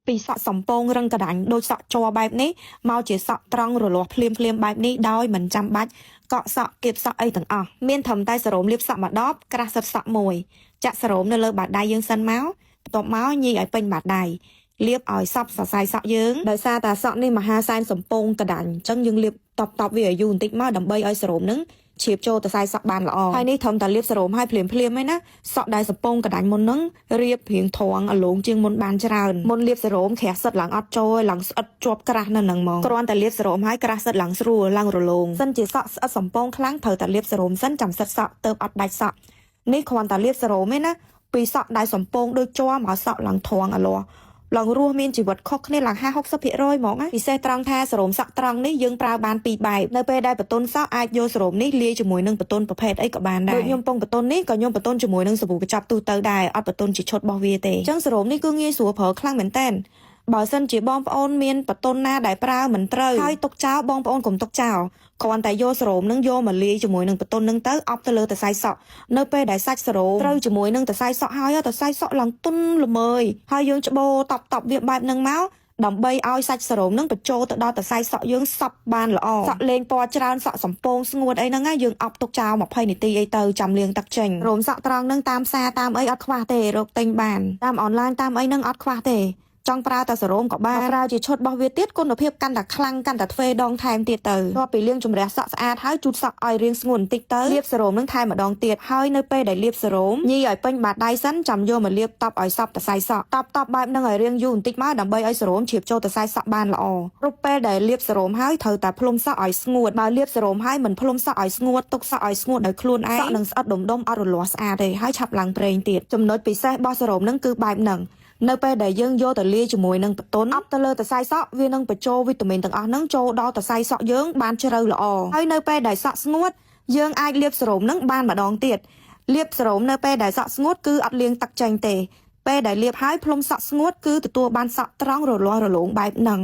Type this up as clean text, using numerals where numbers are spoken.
ពីសក់សំពងរឹងកដាញ់ដូចសក់ជ័របែបនេះមកជាសក់ត្រង់រលាស់ភ្លាមបែបនេះដោយមិនចាំបាច់កក់សក់គៀបសក់អីទាំងអស់មានត្រឹមតែសរោមលាបសក់មួយដបក្រាស់សិតសក់មួយចាក់សរោមនៅលើបាតដៃយើងសិនមកបន្ទាប់មកញីឲ្យពេញបាតដៃលាបឲ្យសពសរសៃសក់យើងដោយសារតែសក់នេះមហាសែនសំពងកដាញ់អញ្ចឹងយើងលាបតបវាឲ្យយូរបន្តិចមកដើម្បីឲ្យសរោមនឹងជ្រាបចូលទៅខ្សែសក់បានល្អហើយនេះត្រឹមតែលាបសរោមឲ្យភ្លាមឯណាសក់ដែលសំពងកដាញ់មុននឹងរៀបរៀងត្រង់អាលងជាងមុនបានច្រើនមុនលាបសរោមក្រាស់សិតឡើងអត់ចូលឡើងស្អិតជាប់ក្រាស់នៅនឹងហ្មងគ្រាន់តែលាបសរោមឲ្យក្រាស់សិតឡើងស្រួលឡើងរលោងសិនជាសក់ស្អិតសំពងខ្លាំងត្រូវតែលាបសរោមសិនចាំសិតសក់ទៅអត់ដាច់សក់នេះគ្រាន់តែលាបសរោមឯណាពីសក់ដែលសំពងដូចជាប់មកសក់ឡើងត្រង់អាលាស់ឡើងរស់មានជីវិតខុសគ្នាឡើង 50-60% ហ្មងណាពិសេសត្រង់ថាសរោមសក់ត្រង់នេះយើងប្រើបានពីរបែបនៅពេលដែលបន្ទន់សក់អាចយកសរោមនេះលាយជាមួយនឹងបន្ទន់ប្រភេទអីក៏បានដែរដូចខ្ញុំពងបន្ទន់នេះក៏ខ្ញុំបន្ទន់ជាមួយនឹងសាប៊ូកញ្ចប់ទូទៅដែរអត់បន្ទន់ជាឈុតរបស់វាទេអញ្ចឹងសរោមនេះគឺងាយស្រួលប្រើខ្លាំងមែនតើបើសិនជាបងប្អូនមានបន្ទន់ណាដែលប្រើមិនត្រូវហើយទុកចោលបងប្អូនកុំទុកចោលគ្រាន់តែយកសរោមនឹងយកមកលាយជាមួយនឹងបន្ទន់នឹងទៅអប់ទៅលើតសៃសក់នៅពេលដែលសាច់សរោមត្រូវជាមួយនឹងតសៃសក់ហើយតសៃសក់ឡើងទន់ល្មើយហើយយើងច្បូរតបវាបែបនឹងមកដើម្បីឲ្យសាច់សរោមនឹងបញ្ចូលទៅដល់តសៃសក់យើងសប់បានល្អសក់លេងពណ៌ច្រើនសក់សំពងស្ងួតអីហ្នឹងយើងអប់ទុកចោល20នាទីអីទៅចាំលាងទឹកចេញរោមសក់ត្រង់នឹងតាមផ្សារតាមអីអត់ខ្វះទេរកទិញបានតាមអនឡាញតាមអីហ្នឹងអត់ខ្វះទេចង់ប្រើតែសរោមក៏បានប្រើជាឈុតរបស់វាទៀតគុណភាពកាន់តែខ្លាំងកាន់តែទ្វេដងថែមទៀតទៅដល់ពីលាងជំរះសក់ស្អាតហើយជូតសក់ឲ្យរាងស្ងួនបន្តិចទៅលាបសរោមនឹងថែមម្ដងទៀតហើយនៅពេលដែលលាបសរោមញីឲ្យពេញបាតដៃសិនចាំយកមកលាបតបឲ្យសប់តសៃសក់តបបែបហ្នឹងឲ្យរាងយូរបន្តិចមកដើម្បីឲ្យសរោមជ្រាបចូលតសៃសក់បានល្អរូបពេលដែលលាបសរោមហើយត្រូវតែភ្លុំសក់ឲ្យស្ងួតបើលាបសរោមហើយមិនភ្លុំសក់ឲ្យស្ងួតទុកសក់ឲ្យស្ងួតដោយខ្លួនឯងសក់នឹងស្អិតដុំអត់រលាស់ស្អាតទេហើយឆាប់ឡើងប្រេងទៀតចំណុចពិសេសរបស់សរោមហ្នឹងគឺបែបហ្នឹងនៅពេលដែលយើងយកទៅលាយជាមួយនឹងបន្ទន់អប់ទៅលើតសៃសក់វានឹងបញ្ចូលវីតាមីនទាំងអស់ហ្នឹងចូលដល់តសៃសក់យើងបានជ្រៅល្អហើយនៅពេលដែលសក់ស្ងួតយើងអាចលាបសរោមហ្នឹងបានម្ដងទៀតលាបសរោមនៅពេលដែលសក់ស្ងួតគឺអត់លាងទឹកចេញទេពេលដែលលាបហើយភ្លុំសក់ស្ងួតគឺទទួលបានសក់ត្រង់រលាស់រលោងបែបហ្នឹង